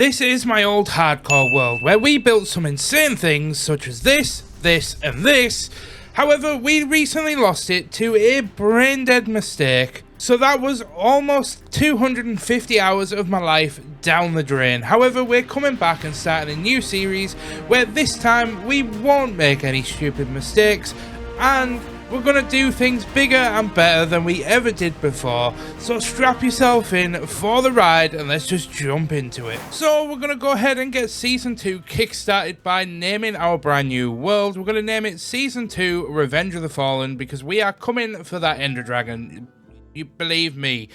This is my old hardcore world where we built some insane things such as this, and this. However, we recently lost it to a brain dead mistake. So that was almost 250 hours of my life down the drain. However, we're coming back and starting a new series where this time we won't make any stupid mistakes and we're going to do things bigger and better than we ever did before. So strap yourself in for the ride and let's just jump into it. So we're going to go ahead and get Season 2 kickstarted by naming our brand new world. We're going to name it Season 2 Revenge of the Fallen because we are coming for that Ender Dragon. You believe me.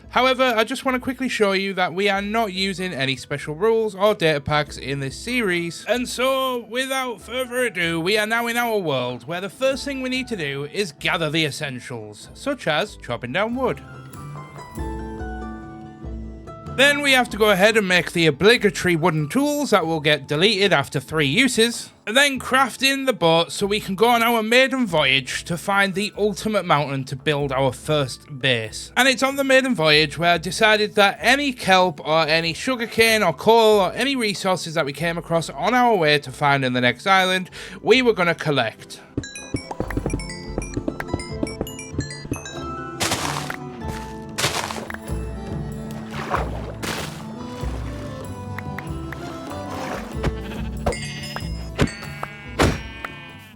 However, I just want to quickly show you that we are not using any special rules or data packs in this series. And so, without further ado, we are now in our world, where the first thing we need to do is gather the essentials, such as chopping down wood. Then we have to go ahead and make the obligatory wooden tools that will get deleted after 3 uses. And then crafting the boat so we can go on our maiden voyage to find the ultimate mountain to build our first base. And it's on the maiden voyage where I decided that any kelp or any sugarcane or coal or any resources that we came across on our way to finding the next island, we were going to collect.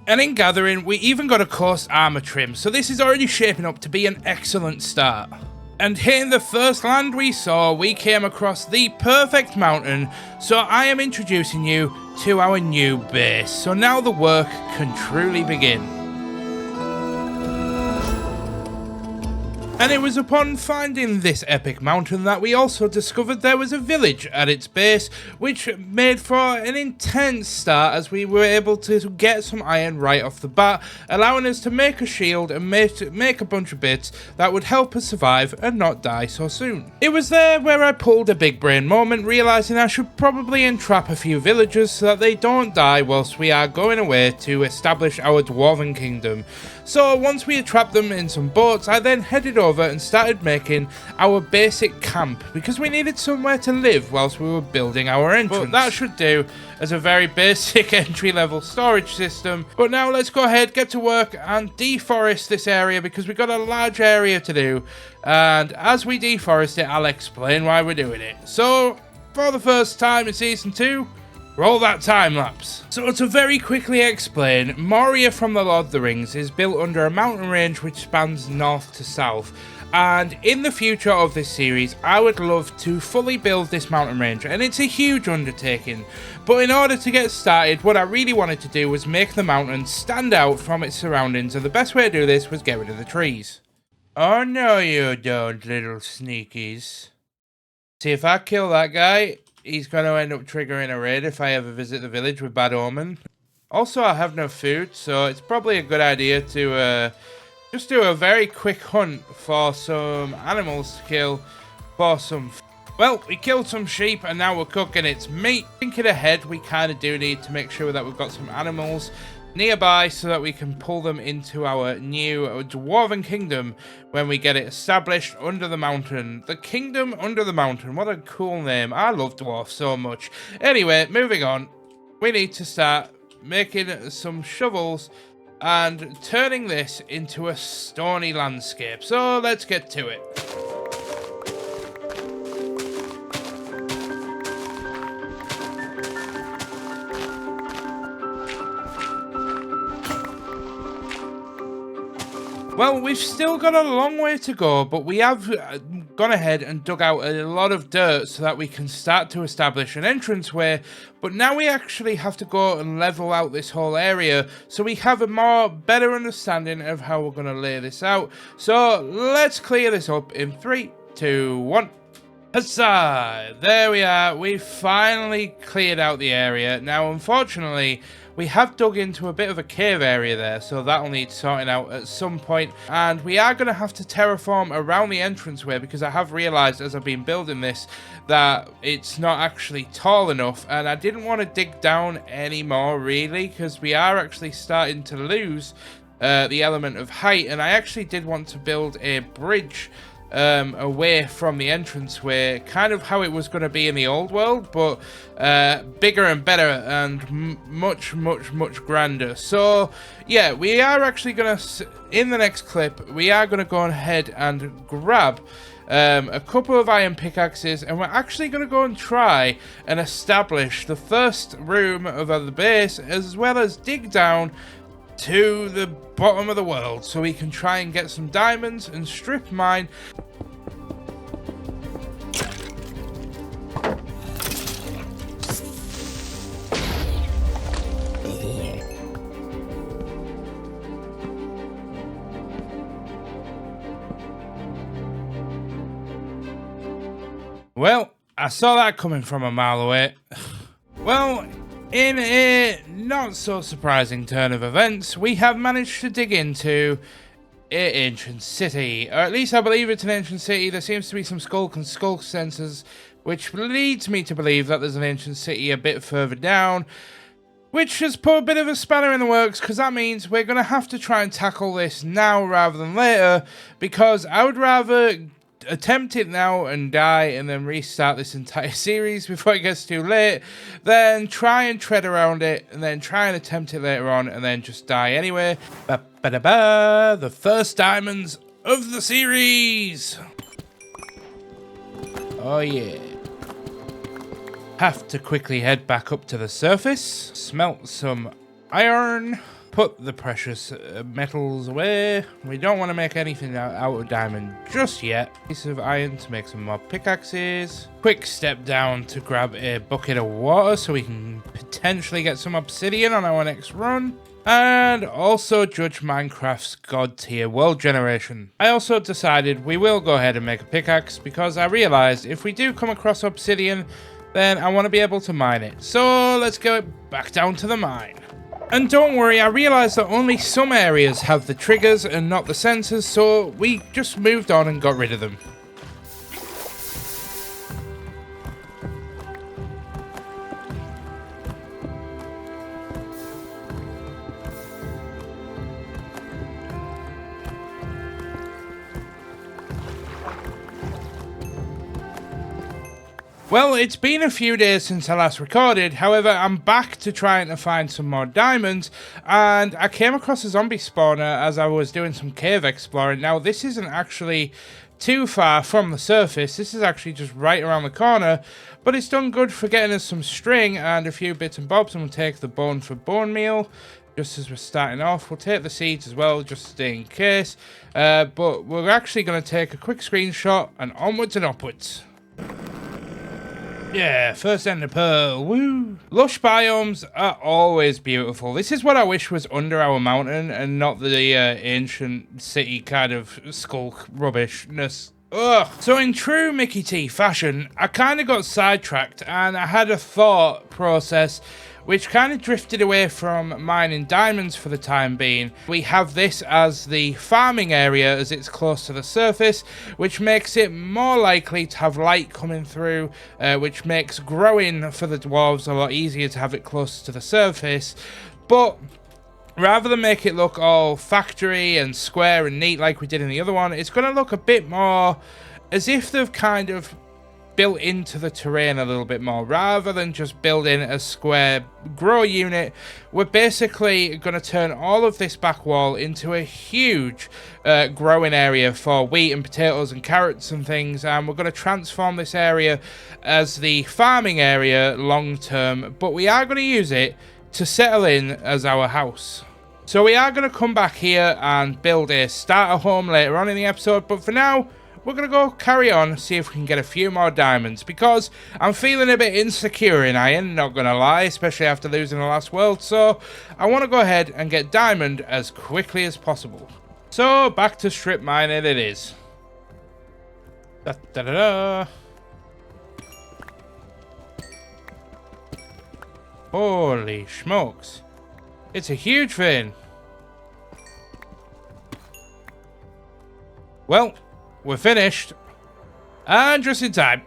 And in gathering, we even got a coarse armor trim, so this is already shaping up to be an excellent start. And hitting the first land we saw, we came across the perfect mountain, so I am introducing you to our new base. So now the work can truly begin. And it was upon finding this epic mountain that we also discovered there was a village at its base, which made for an intense start as we were able to get some iron right off the bat, allowing us to make a shield and make a bunch of bits that would help us survive and not die so soon. It was there where I pulled a big brain moment, realising I should probably entrap a few villagers so that they don't die whilst we are going away to establish our dwarven kingdom. So once we had trapped them in some boats, I then headed over and started making our basic camp because we needed somewhere to live whilst we were building our entrance. But that should do as a very basic entry-level storage system. But now let's go ahead, get to work and deforest this area because we've got a large area to do. And as we deforest it, I'll explain why we're doing it. So for the first time in Season 2, roll that time lapse. So to very quickly explain, Moria from the Lord of the Rings is built under a mountain range which spans north to south. And in the future of this series, I would love to fully build this mountain range, and it's a huge undertaking. But in order to get started, what I really wanted to do was make the mountain stand out from its surroundings, and the best way to do this was get rid of the trees. Oh no you don't, little sneakies. See, if I kill that guy, he's going to end up triggering a raid if I ever visit the village with bad omen. Also, I have no food, so it's probably a good idea to just do a very quick hunt for some animals to kill for some... Well, we killed some sheep and now we're cooking its meat. Thinking ahead, we kind of do need to make sure that we've got some animals nearby so that we can pull them into our new dwarven kingdom when we get it established under the mountain. The kingdom under the mountain. What a cool name. I love dwarfs so much. Anyway, moving on. We need to start making some shovels and turning this into a stony landscape. So let's get to it. Well, we've still got a long way to go, but we have gone ahead and dug out a lot of dirt so that we can start to establish an entranceway. But now we actually have to go and level out this whole area so we have a better understanding of how we're going to lay this out. So let's clear this up in 3, 2, 1. Huzzah! There we are. We finally cleared out the area. Now, unfortunately, we have dug into a bit of a cave area there, so that'll need sorting out at some point. And we are going to have to terraform around the entranceway because I have realised as I've been building this that it's not actually tall enough. And I didn't want to dig down anymore, really, because we are actually starting to lose the element of height. And I actually did want to build a bridge away from the entranceway, kind of how it was going to be in the old world, but bigger and better and much grander. So yeah, we are actually going to, in the next clip, we are going to go ahead and grab a couple of iron pickaxes, and we're actually going to go and try and establish the first room of the base, as well as dig down to the bottom of the world so we can try and get some diamonds and strip mine. Well, I saw that coming from a mile away. Well, in a not so surprising turn of events, we have managed to dig into an ancient city. Or at least I believe it's an ancient city. There seems to be some skulk sensors, which leads me to believe that there's an ancient city a bit further down, which has put a bit of a spanner in the works, because that means we're going to have to try and tackle this now rather than later, because I would rather attempt it now and die and then restart this entire series before it gets too late, then try and tread around it and then try and attempt it later on and then just die anyway. The first diamonds of the series. Oh yeah. Have to quickly head back up to the surface, smelt some iron, put the precious metals away. We don't want to make anything out of diamond just yet. Piece of iron to make some more pickaxes. Quick step down to grab a bucket of water so we can potentially get some obsidian on our next run. And also judge Minecraft's god tier world generation. I also decided we will go ahead and make a pickaxe, because I realized if we do come across obsidian, then I want to be able to mine it. So let's go back down to the mine. And don't worry, I realised that only some areas have the triggers and not the sensors, so we just moved on and got rid of them. Well, it's been a few days since I last recorded, however, I'm back to trying to find some more diamonds, and I came across a zombie spawner as I was doing some cave exploring. Now, this isn't actually too far from the surface, this is actually just right around the corner, but it's done good for getting us some string and a few bits and bobs, and we'll take the bone for bone meal. Just as we're starting off, we'll take the seeds as well, just in case, but we're actually going to take a quick screenshot and onwards and upwards. Yeah, first ender pearl, woo! Lush biomes are always beautiful. This is what I wish was under our mountain and not the ancient city kind of skulk rubbishness. Ugh. So in true Mickey T fashion, I kind of got sidetracked and I had a thought process which kind of drifted away from mining diamonds for the time being. We have this as the farming area as it's close to the surface, which makes it more likely to have light coming through, which makes growing for the dwarves a lot easier to have it close to the surface. But rather than make it look all factory and square and neat like we did in the other one, it's going to look a bit more as if they've kind of built into the terrain a little bit more. Rather than just building a square grow unit, we're basically going to turn all of this back wall into a huge growing area for wheat and potatoes and carrots and things, and we're going to transform this area as the farming area long term, but we are going to use it to settle in as our house. So we are going to come back here and build a starter home later on in the episode, but for now we're going to go carry on, see if we can get a few more diamonds, because I'm feeling a bit insecure in iron, not going to lie, especially after losing the last world, so I want to go ahead and get diamond as quickly as possible. So, back to strip mining it is. Da da da da. Holy smokes. It's a huge thing. Well, we're finished, and just in time.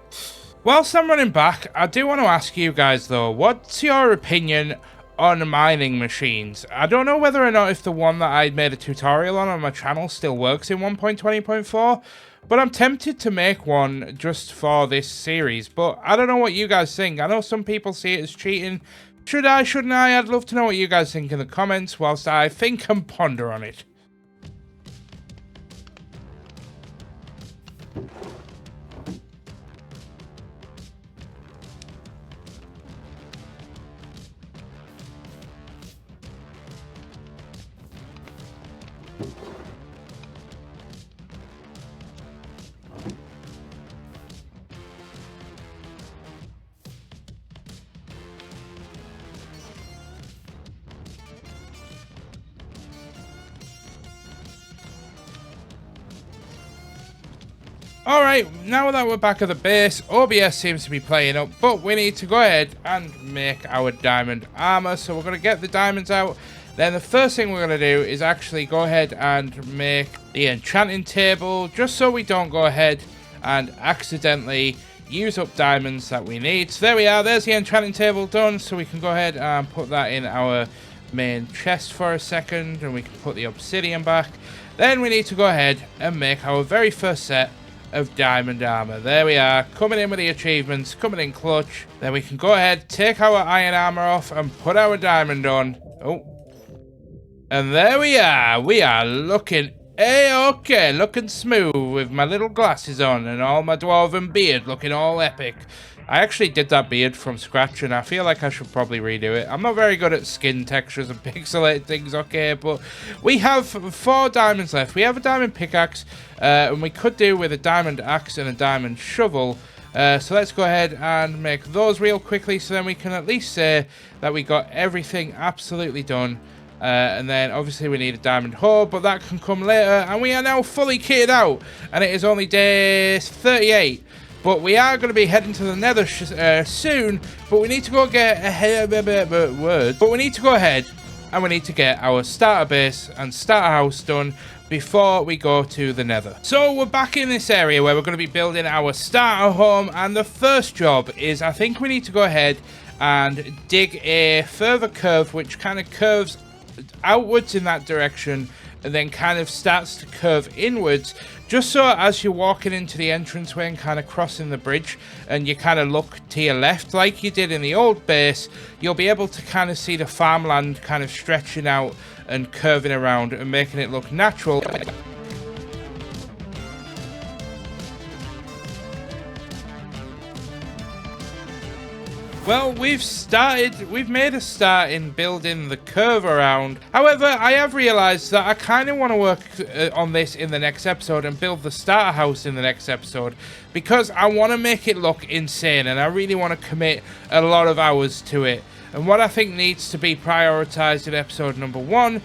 Whilst I'm running back, I do want to ask you guys though, what's your opinion on mining machines? I don't know wwhether or not if the one that I made a tutorial on my channel still works in 1.20.4, But I'm tempted to make one just for this series. But I don't know what you guys think. I know some people see it as cheating. Should I, shouldn't I? I'd love to know what you guys think in the comments whilst I think and ponder on it. Alright, now that we're back at the base, OBS seems to be playing up, but we need to go ahead and make our diamond armor. So we're going to get the diamonds out. Then the first thing we're going to do is actually go ahead and make the enchanting table, just so we don't go ahead and accidentally use up diamonds that we need. So there we are, there's the enchanting table done, so we can go ahead and put that in our main chest for a second, and we can put the obsidian back. Then we need to go ahead and make our very first set of diamond armor. There we are, coming in with the achievements, coming in clutch. Then we can go ahead, take our iron armor off and put our diamond on. Oh, and there we are looking a-okay, looking smooth with my little glasses on and all my dwarven beard looking all epic. I actually did that beard from scratch and I feel like I should probably redo it. I'm not very good at skin textures and pixelated things, okay, but we have 4 diamonds left. We have a diamond pickaxe, and we could do with a diamond axe and a diamond shovel. So let's go ahead and make those real quickly so then we can at least say that we got everything absolutely done. And then obviously we need a diamond hoe, but that can come later. And we are now fully kitted out, and it is only day 38. But we are going to be heading to the nether soon, but we need to go get But we need to go ahead and we need to get our starter base and starter house done before we go to the nether. So we're back in this area where we're going to be building our starter home, and the first job is I think we need to go ahead and dig a further curve which kind of curves outwards in that direction and then kind of starts to curve inwards, just so as you're walking into the entranceway and kind of crossing the bridge and you kind of look to your left like you did in the old base, you'll be able to kind of see the farmland kind of stretching out and curving around and making it look natural. Well, we've made a start in building the curve around. However, I have realised that I kind of want to work on this in the next episode and build the starter house in the next episode, because I want to make it look insane and I really want to commit a lot of hours to it. And what I think needs to be prioritised in episode number 1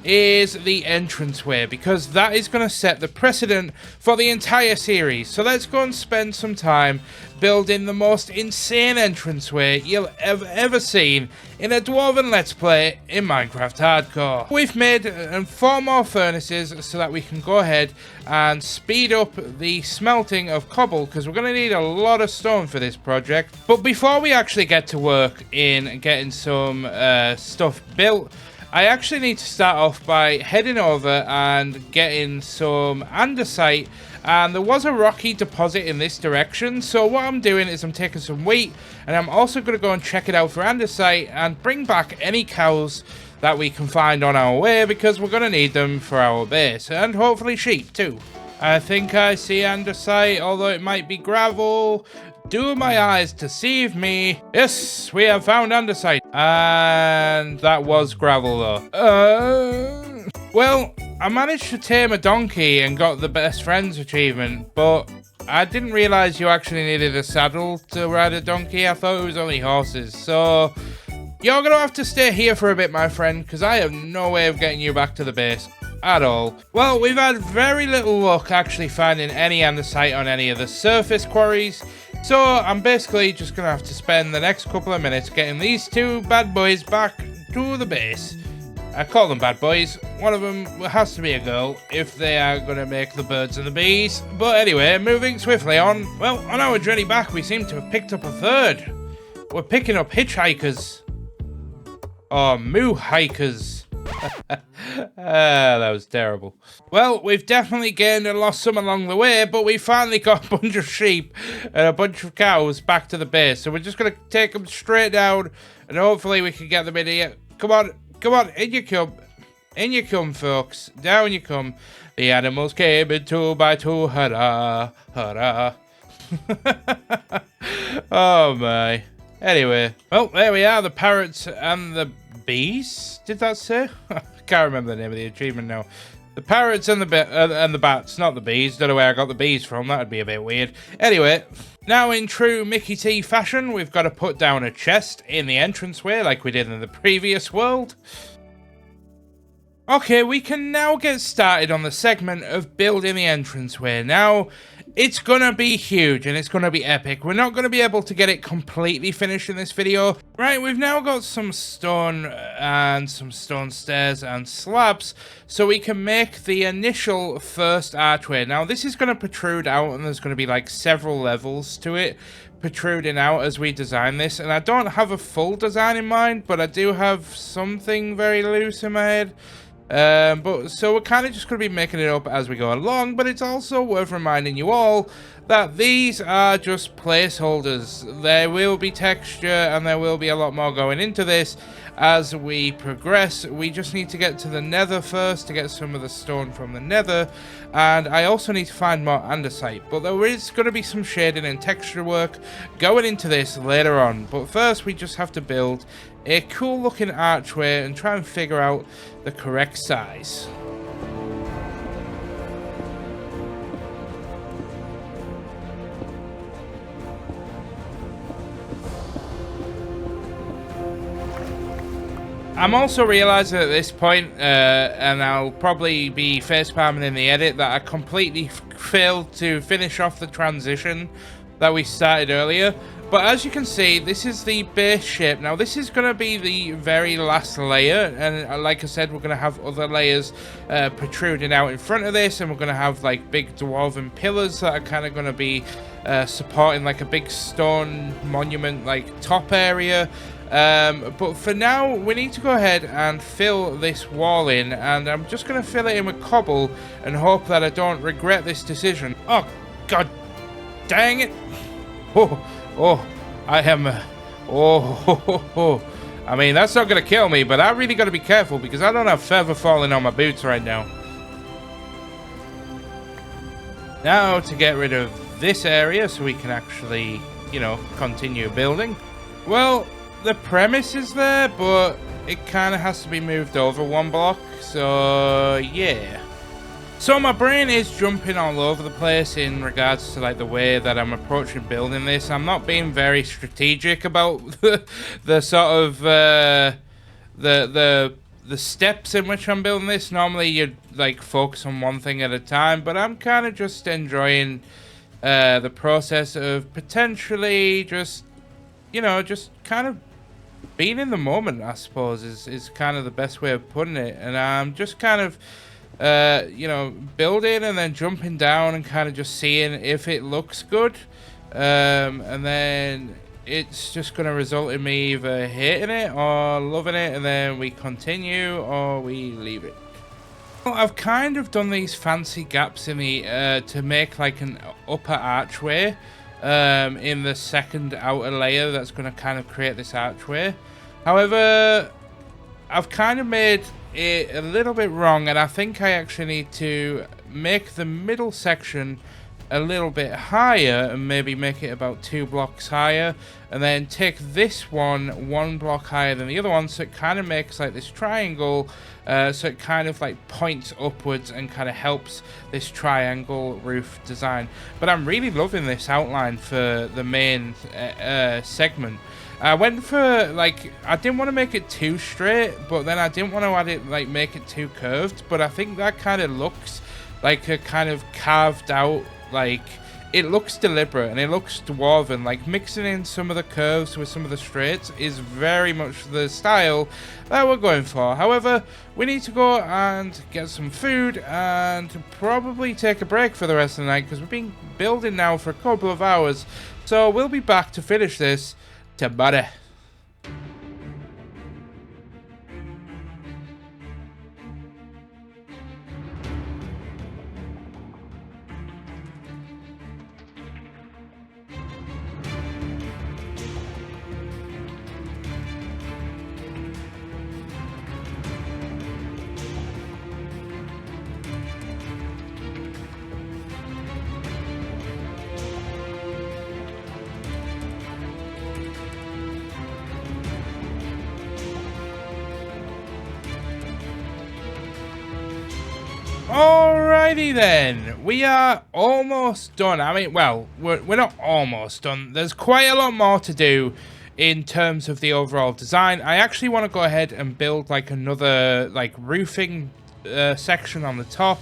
is the entranceway, because that is going to set the precedent for the entire series. So let's go and spend some time building the most insane entranceway you'll ever seen in a Dwarven Let's Play in Minecraft Hardcore. We've made 4 more furnaces so that we can go ahead and speed up the smelting of cobble, because we're going to need a lot of stone for this project. But before we actually get to work in getting some stuff built, I actually need to start off by heading over and getting some andesite, and there was a rocky deposit in this direction, so what I'm doing is I'm taking some wheat and I'm also going to go and check it out for andesite and bring back any cows that we can find on our way, because we're going to need them for our base, and hopefully sheep too. I think I see andesite, although it might be gravel. Do my eyes deceive me? Yes, we have found andesite. And that was gravel though. Well, I managed to tame a donkey and got the best friends achievement, but I didn't realise you actually needed a saddle to ride a donkey. I thought it was only horses. So you're going to have to stay here for a bit, my friend, because I have no way of getting you back to the base at all. Well, we've had very little luck actually finding any andesite on any of the surface quarries. So I'm basically just going to have to spend the next couple of minutes getting these 2 bad boys back to the base. I call them bad boys. One of them has to be a girl if they are going to make the birds and the bees. But anyway, moving swiftly on. Well, on our journey back, we seem to have picked up a 3rd. We're picking up hitchhikers. Or moo hikers. That was terrible. Well, we've definitely gained and lost some along the way, but we finally got a bunch of sheep and a bunch of cows back to the base. So we're just going to take them straight down, and hopefully we can get them in here. Come on, in you come. In you come, folks. Down you come. The animals came in 2 by 2. Hurrah, hurrah. Oh, my. Anyway, well, there we are. The parrots and the bees. Did that say? I can't remember the name of the achievement now. The parrots and the bats, not the bees. Don't know where I got the bees from. That'd be a bit weird. Anyway, now in true Mickey T fashion, we've got to put down a chest in the entranceway like we did in the previous world. Okay, we can now get started on the segment of building the entranceway. Now, it's gonna be huge and it's gonna be epic. We're not gonna be able to get it completely finished in this video. Right, we've now got some stone and some stone stairs and slabs, so we can make the initial first archway. Now, this is gonna protrude out and there's gonna be like several levels to it protruding out as we design this. And I don't have a full design in mind, but I do have something very loose in my head. So we're kind of just going to be making it up as we go along, but it's also worth reminding you all that these are just placeholders. There will be texture and there will be a lot more going into this as we progress. We just need to get to the nether first to get some of the stone from the nether, and I also need to find more andesite, but there is going to be some shading and texture work going into this later on. But first we just have to build a cool looking archway and try and figure out the correct size. I'm also realizing at this point, and I'll probably be facepalming in the edit, that I completely failed to finish off the transition that we started earlier. But as you can see, this is the base shape. Now, this is going to be the very last layer, and like I said, we're going to have other layers protruding out in front of this, and we're going to have like big dwarven pillars that are kind of going to be supporting like a big stone monument like top area. But for now, we need to go ahead and fill this wall in, and I'm just going to fill it in with cobble and hope that I don't regret this decision. Oh, god dang it. I am, I mean, that's not going to kill me, but I really got to be careful because I don't have feather falling on my boots right now. Now to get rid of this area so we can actually, you know, continue building. Well, the premise is there, but it kind of has to be moved over 1 block, so yeah. So my brain is jumping all over the place in regards to like the way that I'm approaching building this. I'm not being very strategic about the sort of the steps in which I'm building this. Normally you'd like focus on one thing at a time, but I'm kind of just enjoying the process of potentially just, you know, just kind of being in the moment, I suppose, is kind of the best way of putting it. And I'm just kind of you know, building and then jumping down and kind of just seeing if it looks good, and then it's just going to result in me either hating it or loving it, and then we continue or we leave it. Well, I've kind of done these fancy gaps in the to make like an upper archway in the second outer layer that's going to kind of create this archway. However, I've kind of made it a little bit wrong, and I think I actually need to make the middle section a little bit higher and maybe make it about 2 blocks higher, and then take this one block higher than the other one, so it kind of makes like this triangle, so it kind of like points upwards and kind of helps this triangle roof design. But I'm really loving this outline for the main segment. I went for, like, I didn't want to make it too straight, but then I didn't want to add it, like, make it too curved. But I think that kind of looks like a kind of carved out, like, it looks deliberate and it looks dwarven. Like, mixing in some of the curves with some of the straights is very much the style that we're going for. However, we need to go and get some food and probably take a break for the rest of the night because we've been building now for a couple of hours. So we'll be back to finish this tomorrow. Alrighty then, we are almost done. I mean, well, we're not almost done. There's quite a lot more to do in terms of the overall design. I actually want to go ahead and build like another like roofing section on the top.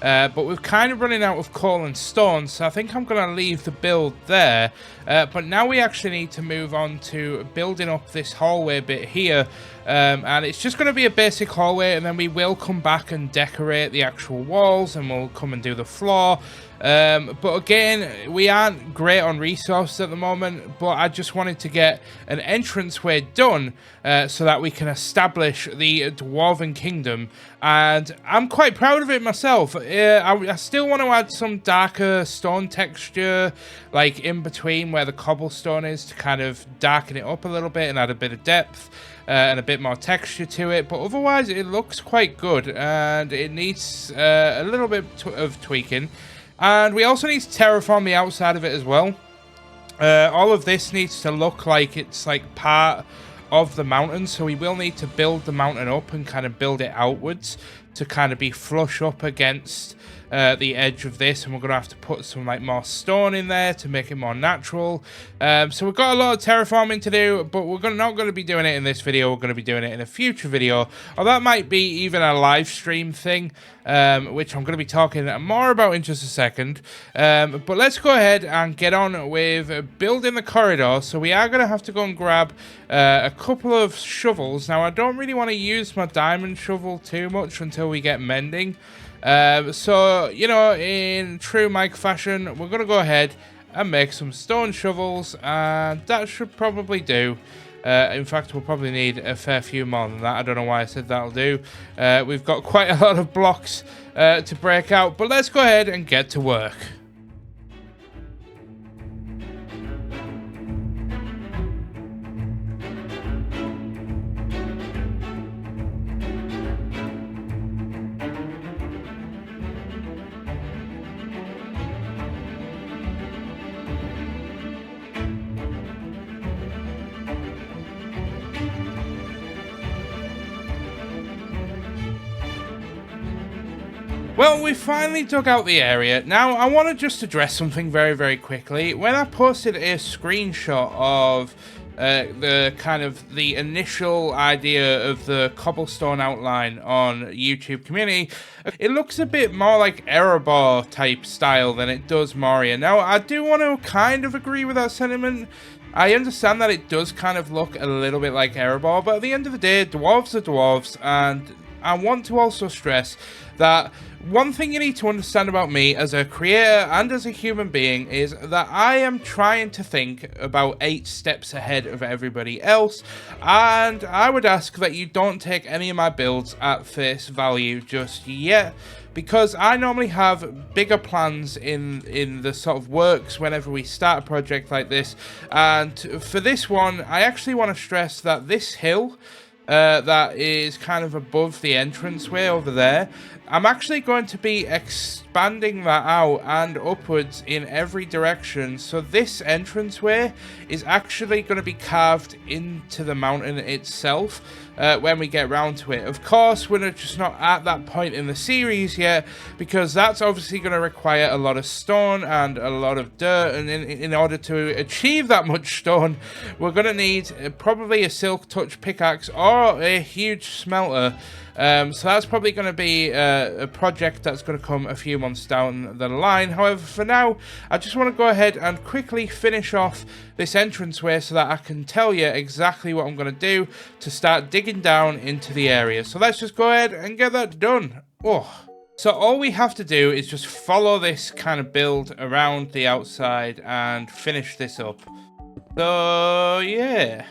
But we're kind of running out of coal and stone, so I think I'm going to leave the build there. But now we actually need to move on to building up this hallway bit here. And it's just going to be a basic hallway, and then we will come back and decorate the actual walls, and we'll come and do the floor. But again, we aren't great on resources at the moment, but I just wanted to get an entranceway done so that we can establish the Dwarven Kingdom, and I'm quite proud of it myself. I still want to add some darker stone texture, like in between where the cobblestone is, to kind of darken it up a little bit and add a bit of depth and a bit more texture to it, but otherwise it looks quite good, and it needs a little bit of tweaking. And we also need to terraform the outside of it as well. All of this needs to look like it's like part of the mountain, so we will need to build the mountain up and kind of build it outwards to kind of be flush up against the edge of this, and we're gonna have to put some like more stone in there to make it more natural. So we've got a lot of terraforming to do, but we're not going to be doing it in this video. We're going to be doing it in a future video, or that might be even a live stream thing, which I'm going to be talking more about in just a second. But let's go ahead and get on with building the corridor. So we are going to have to go and grab a couple of shovels. Now I don't really want to use my diamond shovel too much until we get mending. So, you know, in true Mike fashion, we're going to go ahead and make some stone shovels, and that should probably do. In fact, we'll probably need a fair few more than that. I don't know why I said that'll do. We've got quite a lot of blocks to break out, but let's go ahead and get to work. Well, we finally dug out the area. Now, I want to just address something very, very quickly. When I posted a screenshot of the initial idea of the cobblestone outline on YouTube community, it looks a bit more like Erebor type style than it does Moria. Now, I do want to kind of agree with that sentiment. I understand that it does kind of look a little bit like Erebor, but at the end of the day, dwarves are dwarves, and I want to also stress that one thing you need to understand about me as a creator and as a human being is that I am trying to think about 8 steps ahead of everybody else, and I would ask that you don't take any of my builds at face value just yet, because I normally have bigger plans in the sort of works whenever we start a project like this. And for this one, I actually want to stress that this hill that is kind of above the entranceway over there, I'm actually going to be expanding that out and upwards in every direction. So this entranceway is actually going to be carved into the mountain itself when we get round to it. Of course, we're just not at that point in the series yet, because that's obviously going to require a lot of stone and a lot of dirt, and in order to achieve that much stone, we're going to need probably a silk touch pickaxe or a huge smelter. So that's probably going to be a project that's going to come a few months down the line. However, for now, I just want to go ahead and quickly finish off this entranceway so that I can tell you exactly what I'm going to do to start digging down into the area. So let's just go ahead and get that done. Oh. So all we have to do is just follow this kind of build around the outside and finish this up. So, yeah.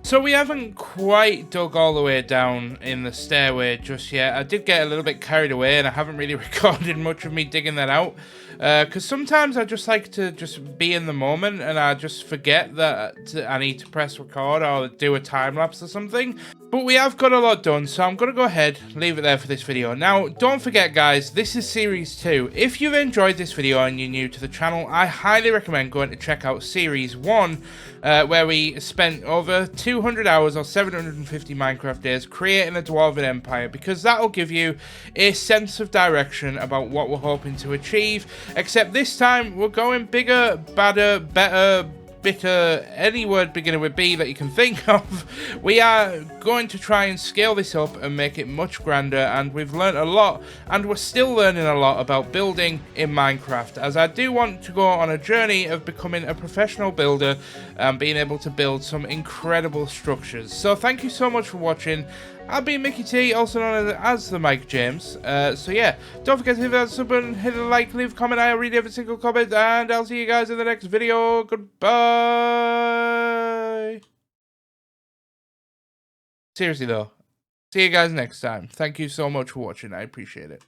So we haven't quite dug all the way down in the stairway just yet. I did get a little bit carried away, and I haven't really recorded much of me digging that out. Because sometimes I just like to just be in the moment, and I just forget that I need to press record or do a time lapse or something. But we have got a lot done, so I'm going to go ahead, leave it there for this video. Now, don't forget guys, this is Series 2. If you've enjoyed this video and you're new to the channel, I highly recommend going to check out Series 1, where we spent over 200 hours or 750 Minecraft days creating a Dwarven Empire, because that'll give you a sense of direction about what we're hoping to achieve, except this time we're going bigger, badder, better, bitter, any word beginning with B that you can think of. We are going to try and scale this up and make it much grander, and we've learned a lot, and we're still learning a lot about building in Minecraft, as I do want to go on a journey of becoming a professional builder and being able to build some incredible structures. So thank you so much for watching. I've been Mickey T, also known as the Mike James. So yeah, don't forget to hit that sub button, hit a like, leave a comment. I read every single comment, and I'll see you guys in the next video. Goodbye. Seriously though, see you guys next time. Thank you so much for watching. I appreciate it.